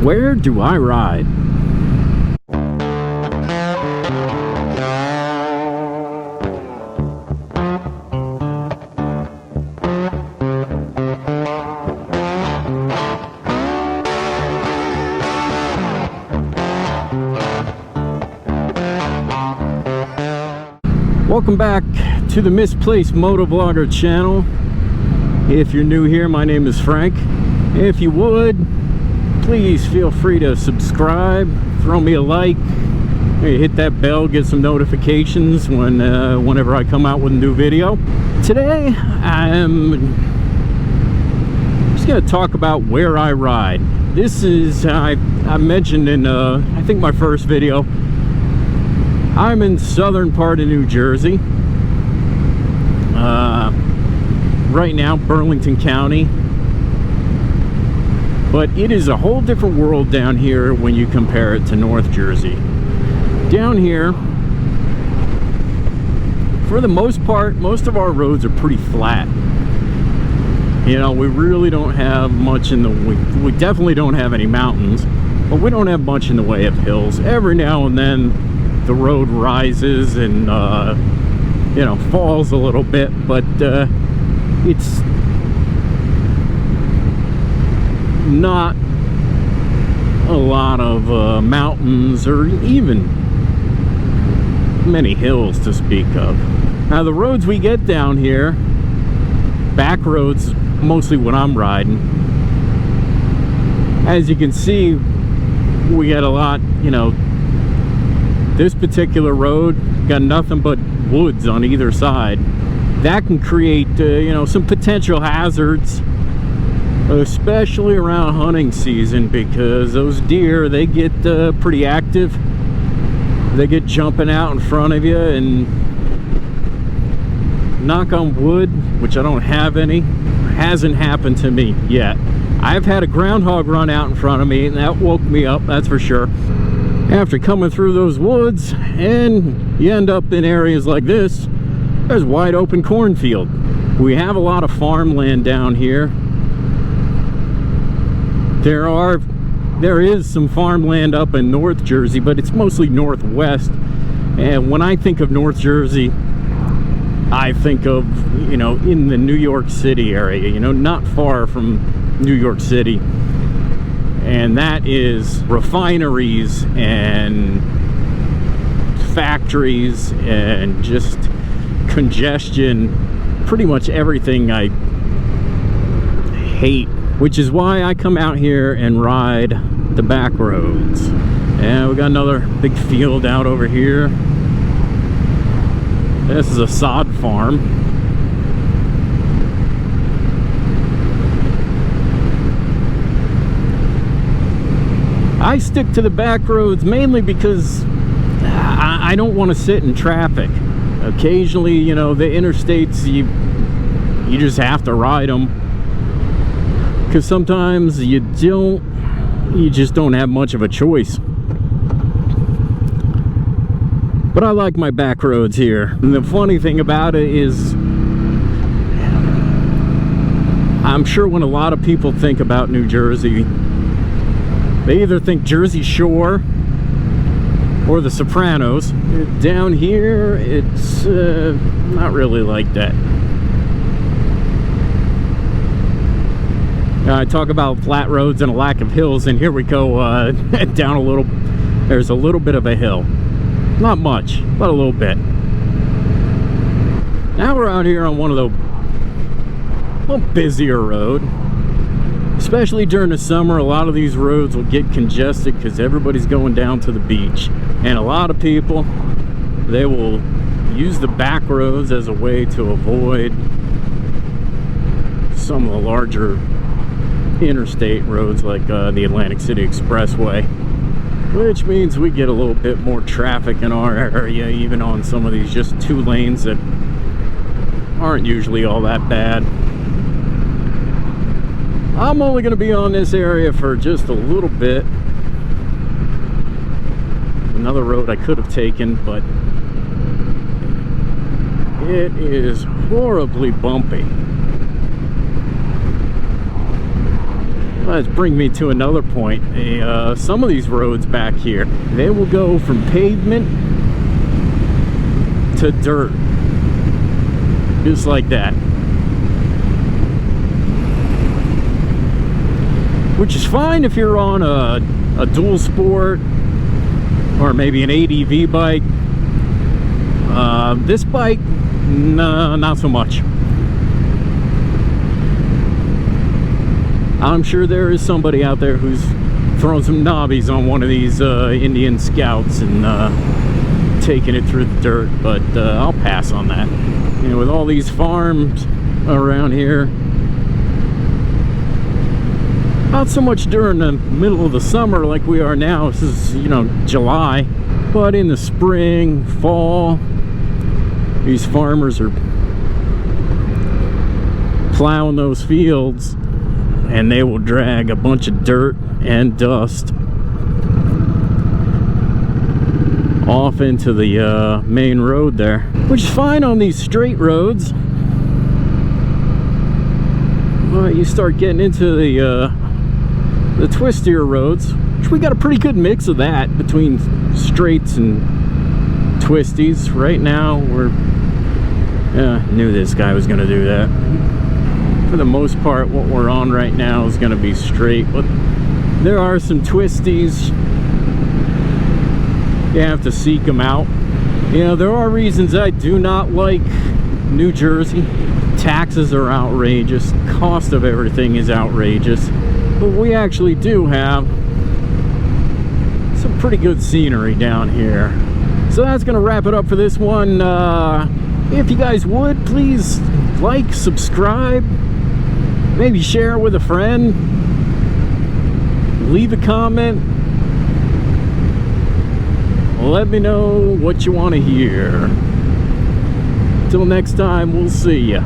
Where do I ride? Welcome back to the Misplaced Motovlogger channel. If you're new here, my name is Frank. If you would, please feel free to subscribe, throw me a like, hit that bell, get some notifications whenever I come out with a new video. Today, I'm just going to talk about where I ride. This is, I mentioned in, I think my first video, I'm in southern part of New Jersey. Right now, Burlington County. But it is a whole different world down here when you compare it to North Jersey. Down here, for the most part, most of our roads are pretty flat. You know, we really don't have much in the we definitely don't have any mountains, but we don't have much in the way of hills. Every now and then the road rises and you know, falls a little bit, but it's not a lot of mountains or even many hills to speak of. Now the roads we get down here, back roads, mostly when I'm riding, as you can see, we get a lot, you know, this particular road got nothing but woods on either side. That can create you know, some potential hazards, especially around hunting season, because those deer, they get pretty active. They get jumping out in front of you, and knock on wood, which I don't have any, hasn't happened to me yet. I've had a groundhog run out in front of me, and that woke me up, that's for sure. After coming through those woods, and you end up in areas like this, there's wide open cornfield. We have a lot of farmland down here. There is some farmland up in North Jersey, but it's mostly northwest. And when I think of North Jersey, I think of, you know, in the New York City area, you know, not far from New York City. And that is refineries and factories and just congestion, pretty much everything I hate, which is why I come out here and ride the back roads. And we got another big field out over here. This is a sod farm. I stick to the back roads mainly because I don't want to sit in traffic. Occasionally, you know, the interstates, you just have to ride them, because sometimes you just don't have much of a choice. But I like my back roads here. And the funny thing about it is, I'm sure when a lot of people think about New Jersey, they either think Jersey Shore or The Sopranos. Down here, it's not really like that. I talk about flat roads and a lack of hills, and here we go down a little. There's a little bit of a hill. Not much, but a little bit. Now we're out here on one of the little busier road. Especially during the summer, a lot of these roads will get congested because everybody's going down to the beach. And a lot of people, they will use the back roads as a way to avoid some of the larger interstate roads like the Atlantic City Expressway, which means we get a little bit more traffic in our area, even on some of these just two lanes that aren't usually all that bad. I'm only going to be on this area for just a little bit. Another road I could have taken, but it is horribly bumpy. Let's bring me to another point. Some of these roads back here, they will go from pavement to dirt, just like that, which is fine if you're on a dual sport or maybe an ADV bike. This bike, no, not so much. I'm sure there is somebody out there who's throwing some knobbies on one of these Indian Scouts and taking it through the dirt, but I'll pass on that. You know, with all these farms around here, not so much during the middle of the summer like we are now. This is, you know, July, but in the spring, fall, these farmers are plowing those fields, and they will drag a bunch of dirt and dust off into the main road there, which is fine on these straight roads. But you start getting into the twistier roads, which we got a pretty good mix of that between straights and twisties. Right now we're knew this guy was gonna do that. For the most part, what we're on right now is going to be straight, but there are some twisties. You have to seek them out. You know, there are reasons I do not like New Jersey. Taxes are outrageous. Cost of everything is outrageous. But we actually do have some pretty good scenery down here. So that's going to wrap it up for this one. If you guys would, please like, subscribe, maybe share it with a friend, leave a comment, let me know what you want to hear. Till next time, we'll see ya.